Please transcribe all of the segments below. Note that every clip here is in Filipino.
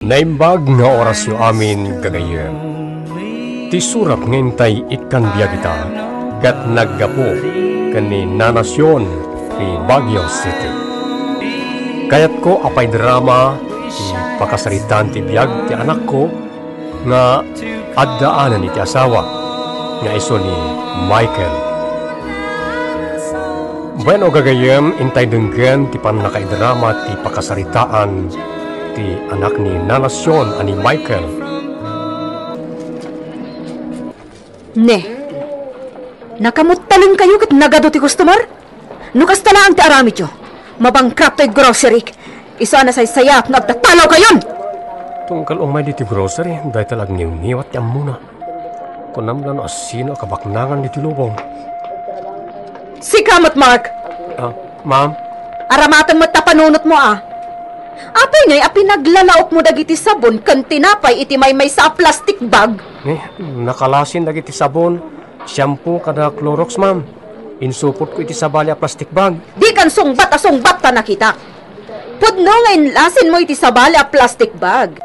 Naimbag nga orasyo amin kagayan. Ti surap ngintay ikan biya kita, kat naggapo kani nanasyon ti Baguio City. Kayat ko apay drama ti pakasaritan ti biyag ti anak ko nga addaanan iti asawa nga iso ni Michael. Bueno gagayem intay denggen ti panakaidrama ti pakasaritaan ti anak ni nanasyon ani Michael. Ne, nakamutaling kayo kat nagado ti customer? Nukas tala ang ti aramid yo. Mabangkrap to'y grocery. Iso na say sayat nagtatalaw kayon. Tungkal umay di ti grocery, dahil talag niwat yan muna. Kunamlan asino kabaknangan di ti lubong. Si Kamot Mark. Ma'am? Aramatan mo tapanunot mo Apay ngay, naglalaok mo dagiti sabon kan tinapay iti may sa plastic bag. Nakalasin dagiti sabon, shampoo kada Clorox, ma'am. Insupot ko iti sabali a plastic bag. Di kan sungbat ta nakita. Pudno ngayon lasin mo iti sabali a plastic bag.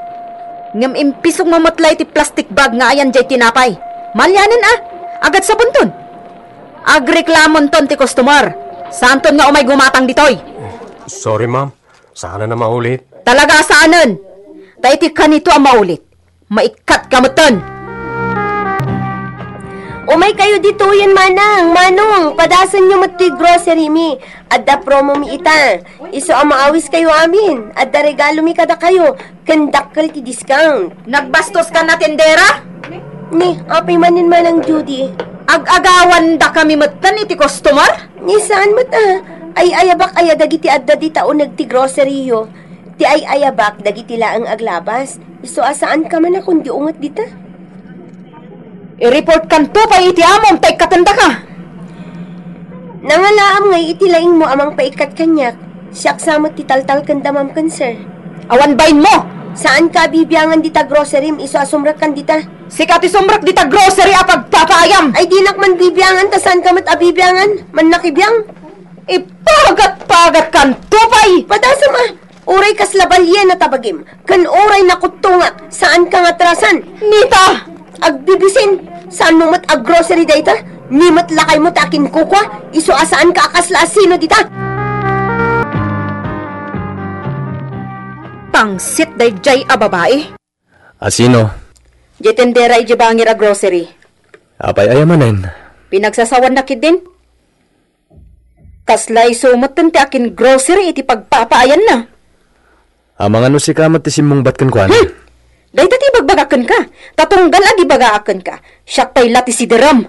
Ngam impisong mamatla iti plastic bag nga ayan jay tinapay. Malyanin agad sabon ton. Agreklamon ton ti customer. Santon nga umay gumatang ditoy. Sorry, ma'am. Sana na maulit. Talaga saanan? Taiti kanito ang maulit. Maikat kamutan. Umay kayo dito yan, Manong, padasan nyo mati grocery mi. Adda promo mi ita. Iso ang maawis kayo amin. Adda regalo mi kada kayo. Kandakal ti discount. Nagbastos ka na tendera? Ni, apay manin manang Judy. Ag-agawan da kami matan iti customer? Ni, saan Ay ayabak dagiti adda di tao nagti grocery yo. Ti ay ayabak dagiti laang aglabas. Iso asaan ka man kundi ungat dita? I-report kanto pa iti among paikatanda ka. Nangalaam ngay iti laing mo amang paikat kanyak. Siyak samot ti taltal kanda ma'am kan sir. Awan bain mo? Saan ka bibiyangan dita grocery iso asumrak kan dita? Sikat isumrak dita grocery pagpapayam. Ay di nakman bibiyangan ta saan ka mat abibiyangan? Man nakibiyang? Ipagat-pagat kan tupay! Padasam Uray kas labalye na tabagim. Kan uray na kutunga. Saan ka nga trasan? Nita! Agbibisin. Saan mo mat ag-grocery data? Ni mat lakay mo takin kukwa? Iso asaan ka akasla asino dita? Pangsit day jay babae. Asino? Jay tendera iji bangir a grocery. Apay ayamanen. Pinagsasawan na kid din. Kaslay sumatan ti akin grocery iti pagpapaayan na. Amang ano si kamat ti simong bat kan kuan? Day tati bagbagakan ka. Tatunggal agi bagaakan ka. Siyak pa'y lati si Deram.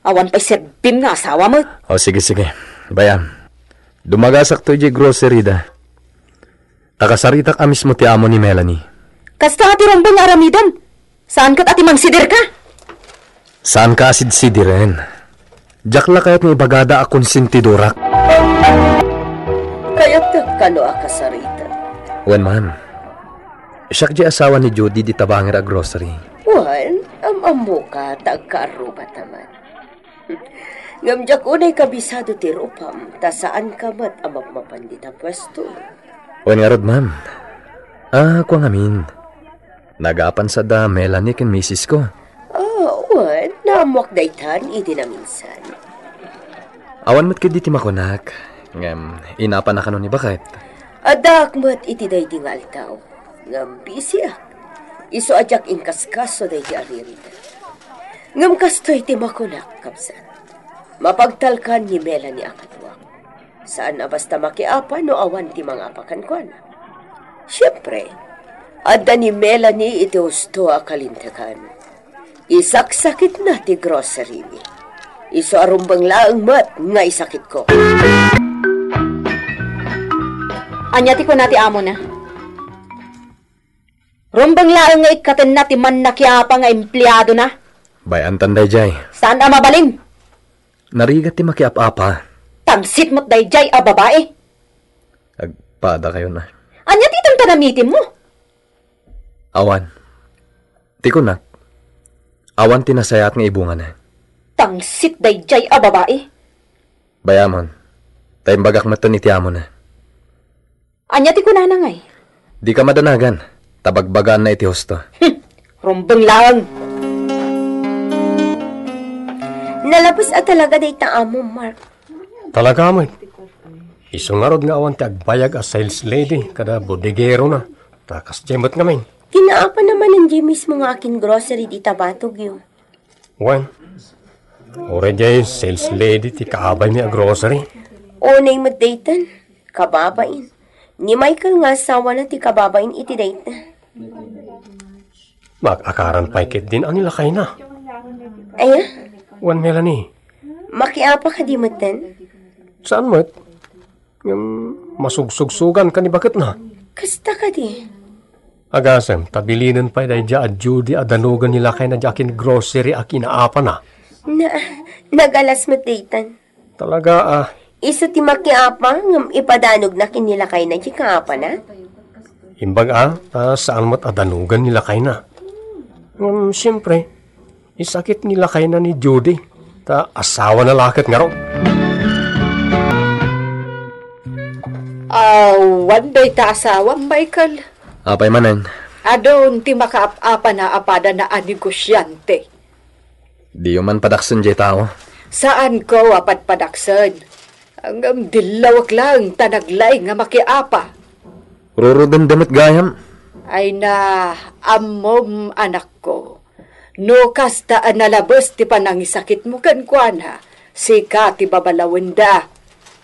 Awan pa'y serbim nga asawa mo. Sige. Bayam. Dumagasak to iji grocery da. Takasaritak amis mo ti amo ni Melanie. Kasta ati rombong aramidan. Saan kat ati mangsider ka? Saan ka asid-sidiren? Jakla kaya't may bagada akong sintidurak. Kaya't kano akasaritan? Wen man. Siyak di asawa ni Judy di tabangir a grocery. Wan, amamu ka tagkarubat naman. Ngamjak unay kabisado ti rupam, ta saan ka mat amagmapan di ta pwesto. Wen nga rod, ma'am. Kwa ngamin. Nagapan sa da Melanie ken misis ko. Wan, namuak daytan iti na minsan. Awan mat kadi ti makunak. Ngam, inapan na kanon ni bakit? Adak mat iti day di nga altaw. Ngam bisiak. Iso ajak inkaskas so day di aririta. Ngam kastoy ti makunak, kapsan. Mapagtalkan ni Melanie akatwak. Saan na basta makiapan no awan ti mga apakan ko na. Siyempre, adda ni Melanie iti husto akalintakan. Isaksakit na ti grocery mi. Iso arumbang laang mat nga isakit ko. Anyati ko nati amo na. Rumbang laang nga ikaten na ti man nakiapa nga empleyado na. Bayan tanday jay. Saan na mabaling? Narigat ti makiap-apa. Tangsit mo't day jay babae. Agpada kayo na. Anyati itong tanamitin mo? Awan. Ti ko na. Awan tinasayat nga ibunga na. Tangsit day jay babae. Bayamon. Tayong bagak matan iti amo na. Anya ti kunana ngay. Di ka madanagan. Tabagbagan na iti husto. Rumbang lang. Nalabas at talaga day taamo, Mark. Talaga man. Isungarod nga awan ti agbayag a sales lady kada bodegero na. Takas jemot ngamin. Kinaapa naman ng Jimmy's mga akin grocery di tabatog yun. Wan. Ore jay sales lady ti kaabay mi a grocery. O na'y madaytan, kababain. Ni Michael nga asawa na ti kababain iti date na. Mag-akaran paikit din anila kay na. Aya, Wan Melanie. makiapa ka di matan? Saan mo't? Yung masugsugsugan ka ni bakit na? Kasta ka di. Agasem, tabilinan pa day dya at Judy adanugan nila kay na jakin grocery a kinaapa na. Nagalas madaytan. Talaga Isa ti makiapa, ngam ipadanog na kinila kay na di kaapa na. imbag saan mo't adanugan nila kay na. Siyempre, isakit nila kay na ni Judy. Ta asawa na lakit nga ro. One day ta asawa, Michael. Apay manan. Adon ti makaap-apa na apada na anegosyante. Di man padaksan jay tao. Saan ko apat padaksan? Ang dilawak lang tanaglay nga makiapa. Rurudan damit gayam. Ay na amom anak ko. No kasta nalabas ti panangisakit mo kan kuana. Sika ti babalawenda.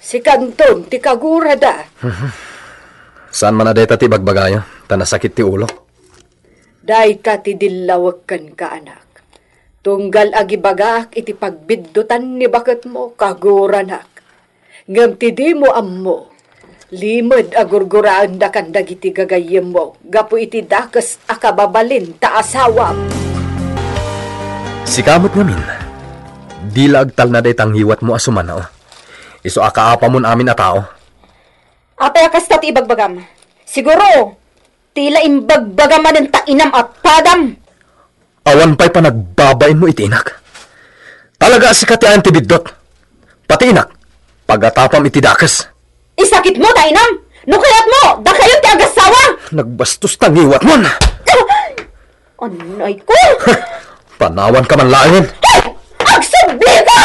Si Kanton ti kagurada. Saan man adeta ti bagbagayo? Tanasakit ti ulo. Day ka ti dilawag kan ka anak. Tunggal agibagak iti pagbiddutan ni bakat mo kaguranak. Ngam ti di mo ammo. Limod agurguraan da kan dagiti gagayem mo. Gapu iti dakas akababalin ta asawa. Sikamot ngamin. Di laagtal na day tanghiwat mo asumana o. Iso akaapa mon amin a tao. Apay akasta ti ibagbagam. Siguro, tila imbagbagaman ng tainam at padam. Awan pa'y panagbabain mo itinak. Talaga si katian ti bidot. Pati inak, pagatapam iti dakas. Isakit mo, tainam! Nukayat mo! Da kayo ti agasawa! Nagbastos tanghiwat mon. Anay ko! Panawan ka man lain. Agsubli ka!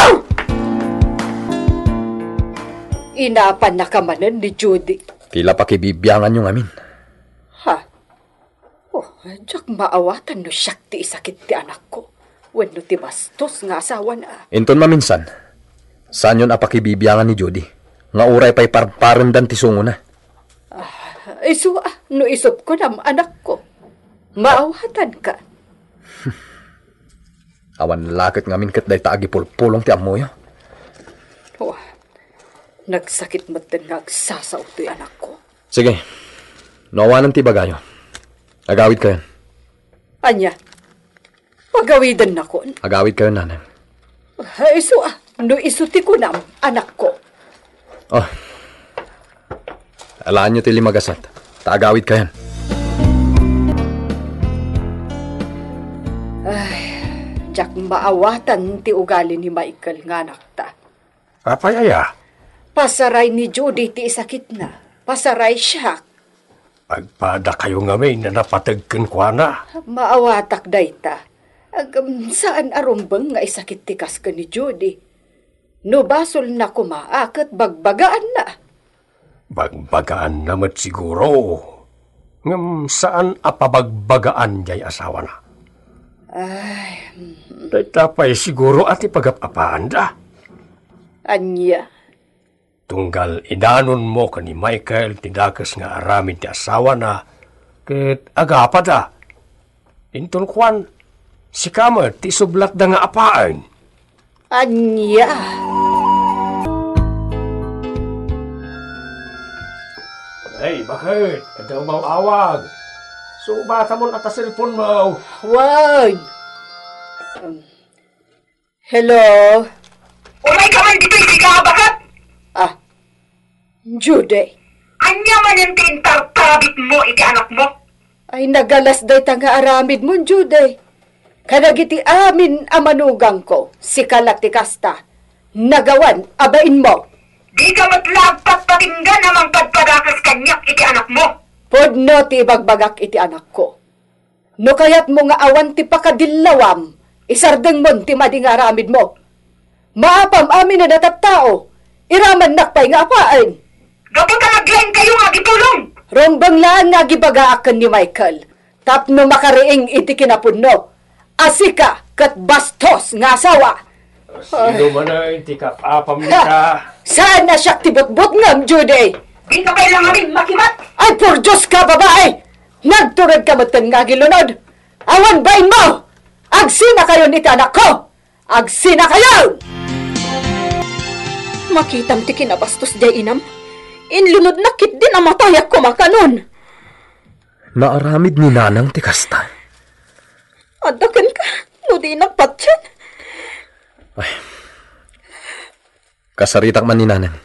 Inapan na kamanan ni Judy. Tila pakibibiyangan yung amin. Ha? Oh, jak maawatan no siyak ti isakit ti anak ko. Wenno ti bastos nga asawa na. Inton maminsan, saan yun apakibibiyangan ni Judy? Nga uray pa'y parparendan ti sungo na. No isop ko nam anak ko. Maawatan ka. Awan lakit ngamin kat day taagi pulpulong ti amoy. Oh, nagsakit mo din nagsasaw ti anak ko. Sige, nawanan ti bagayo. Agawid kayo. Anya, pagawidan na ko. Agawid kayo, nanay. No isuti ko nam anak ko. Oh, alaan nyo ti limagasat. Taagawid kayo. Jak maawatan ti ugali ni Michael nga anak ta. Apay aya? Pasaray ni Judy ti isakit na. Pasaray siya. Agpada kayo nga may na napatagkan kwa na. Maawatak dayta. Saan arumbang nga isakit ti kas ka ni Judy? No basol na kumaakot bagbagaan na. Bagbagaan naman siguro. Ngam saan apabagbagaan jay asawa na? Ay, Tapay siguro at ipagapapaan da. anya. Tunggal idanon mo ka ni Michael tidakas nga aramid ti asawa na ket agapa da. Inton kwan, si Kamer ti sublat da nga apaan. Anya. Hey, bakit? Kadaw mau awag. Subata mo at cellphone mo. Wag. Hello? Umay ka man dito ikaw bakat? Judy. Anya man yung tintartabit mo iti anak mo? Ay nagalas day nga aramid mo, Judy. Kanagiti amin amanugang ko, si Kalati Kasta. Nagawan, abain mo. Di ka matlagpat patinggan namang kadpadakas kanyak iti anak mo. Podno ti ibagbagak iti anak ko. No kayat mo nga awan ti pakadillawam, isardeng mon ti madingaramid mo. Maapam amin na tao, iraman nakpay nga apain. Gapon talaglain kayo nga gitulong! Rombang laan nga gibagaakan ni Michael, tapno makariing iti kinapunno. Asika kat bastos nga asawa. Sino man na iti kapapam ka? Saan na siya tibot-bot ngam, Judy? Di ka kailangan rin makibat! Ay, por Diyos ka, babae! Nagturad ka matan nga gilunod! Awan bain mo! Agsina kayo niti anak ko! Agsina kayo! Makitam ti kinabastos jay inam. Inlunod na kit din ang matayak ko makanon. Naaramid ni nanang ti kasta. Adakan ka, no di nagpatyan. Ay, kasaritak man ni nanang.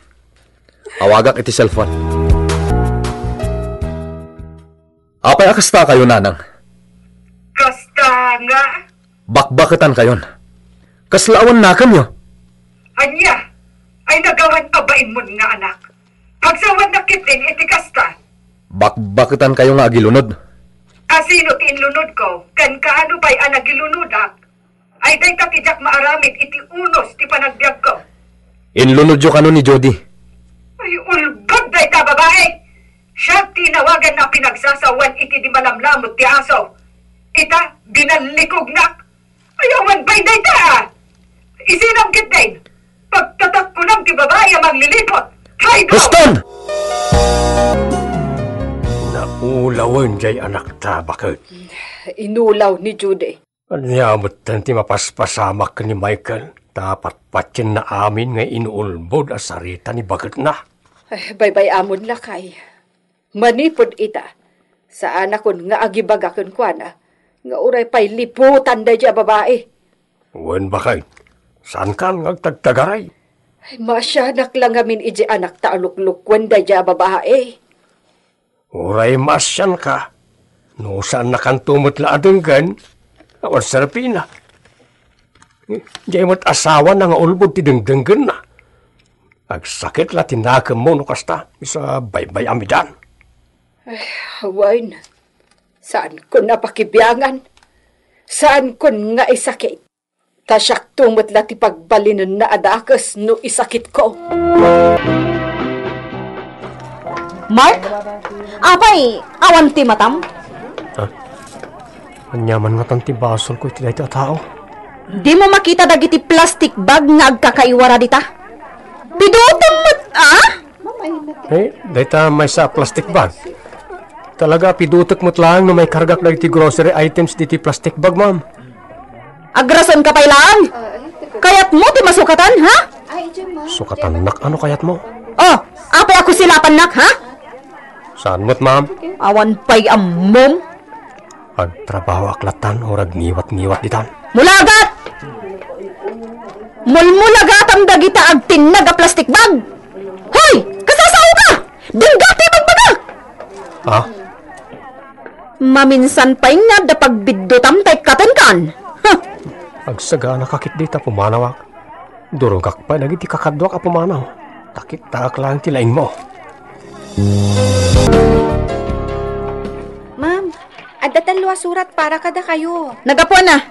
Awagak iti cellphone. Apay akasta kayo, nanang. Kasta nga! Bakbaketan kayon. Kaslawan na kanyo. Anya, ay nagawan abain mo nga anak. Pagsawan na kitin iti kasta. Bakbaketan kayo nga agilunod. Asino ti inlunod ko, kan kaano ba'y anagilunodak? Ay day tatijak maaramid iti unos ti panagbiag ko. Inlunod yo kano ni Jody. Ay ulgod day ta babae! Siya tinawagan na pinagsasawan iti di malamlamot ti aso. Ita, binalikog nak. Ayawan ba'y day ta? Isinam kit din. Pagtatak ko ng ti babae amang lilipot. Try go! Huston! Naulawan jay anak ta, bakit? Inulaw ni Judy. Anyamot ti mapaspasamak ni Michael. Dapat patyan na amin nga inuulbod asarita ni bagat na. Ay, baybay amon lakay. Manipod ita. Sa anak kon nga agibagakon kwa na. Nga uray pa'y liputan da dya babae. Wen bakit? Saan ka ngagtagtagaray? Ay, masyanak lang amin iji anak ta aluklukwan da dya babae. Uray masyan ka. No saan na kan tumot la adenggan? Awan sarapina. Diyan mo't asawa na nga ulbod ti dengdenggan na. Agsakit la tinakam mo no kasta. Isa baybay amidan. Ay, hawain. Saan ko napakibiyangan? Saan ko nga isakit? Tasyak tumot la ti pagbalinan na adakas no isakit ko. Mark? Apay, awan ti matam? Anyaman nga tanti basol ko iti dahi tao. Di mo makita dagiti plastic bag nga agkakaiwara dita? Pidutom mo't, Dahi ta may sa plastic bag. Talaga pidutok mo't lang no may kargak na iti grocery items diti plastic bag, ma'am. agrason ka pa'y lang? Kayat mo ti masukatan, ha? Sukatan nak, ano kayat mo? Oh, apay ako silapan nak, ha? Saan mo't, ma'am? Awan pa'y ammom. Agtrabaho aklatan o ragniwat-niwat ditan. Mulagat! Mulmulagat ang dagita agtin naga plastic bag. Hoy! Kasasaw ka! Dinggati magbaga! Ha? Maminsan pa'y nga da pagbiddutam tay katenkan. Huh! Agsaga nakakit dita pumanawak. Durugak pa nagiti kakadwak a pumanaw. Takit taak lang tilaing mo. Ma'am, adatan luwa surat para kada kayo. Nagapuan na.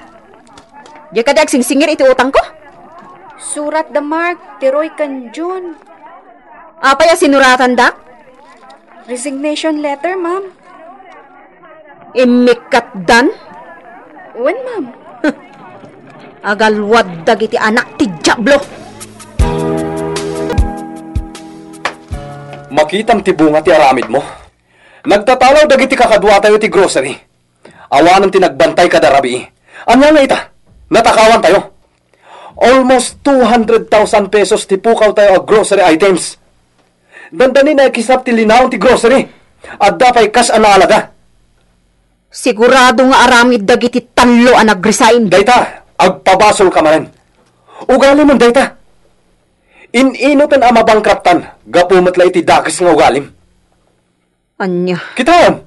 Di ka da agsingsingir iti utang ko? Surat da Mark, tiroy kan June. Apay a sinuratan dak? Resignation letter, ma'am. Imikat dan? When, ma'am? Agalwad dagiti anak ti Diablo. Makitam ti bunga ti aramid mo. Nagtatalaw dagiti kakadwa tayo ti grocery. Awanan ti nagbantay kada rabi. Anya na ita? Natakawan tayo. Almost 200,000 pesos ti pukaw tayo ang grocery items. Dandani na ikisap ti linaw ti grocery. At dapay kas analaga. Sigurado nga aramid dagiti talo ang nag-resign. Dayta, agpabasol ka man. Ugali man dayta. Ininutan ang mabangkraptan. Gapumatla iti dakis nga ugalim. Anya? Kitawan,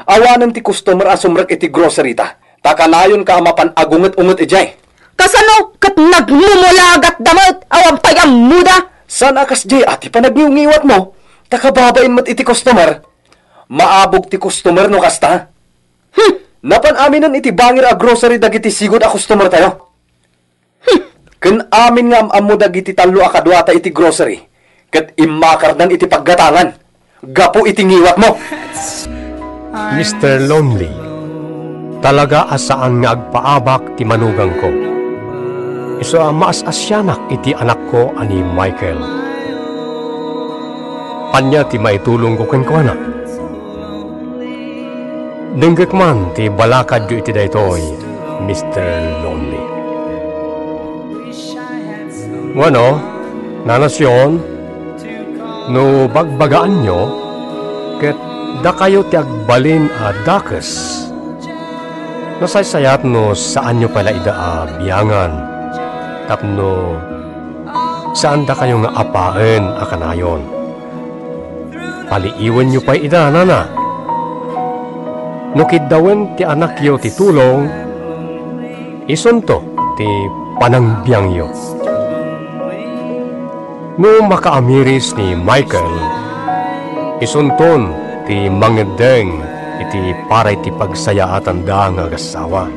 awanan ti customer asumrak iti grocery ta. Takanayon ka amapan agunget-unget ijay. Kasano kat nagmumulagat damot awang payam muda? San akas jay ati pa nagngiungiwat mo? Takababain mo't iti customer. Maabog ti customer no kasta. Napan aminan iti bangir a grocery dagiti sigod a customer tayo. Ken amin nga ammo dagiti talo a kadwata iti grocery. Ket immakardan iti paggatangan. Gapo iti ngiwat mo. Mr. Lonely, talaga asaan nga agpaabak ti manugang ko. Iso maas-asyanak iti anak ko ani Michael. Anya ti maitulong ko ken ko anak. Denggek man ti balakad yu iti daytoy, Mr. Lonely. Wano, nanasyon, no bagbagaan nyo, ket da kayo ti agbalin a dakes. Nasaysayat no saan nyo pala ida a biyangan, tapno saan da kayo nga apaen a kanayon. Paliiwan nyo pa ida, nana. Nukiddawen ti anak yo ti tulong, isunto ti panangbiang yo. No makaamiris ni Michael, isunton ti mangedeng iti paray ti pagsayaatan da nga gasawa.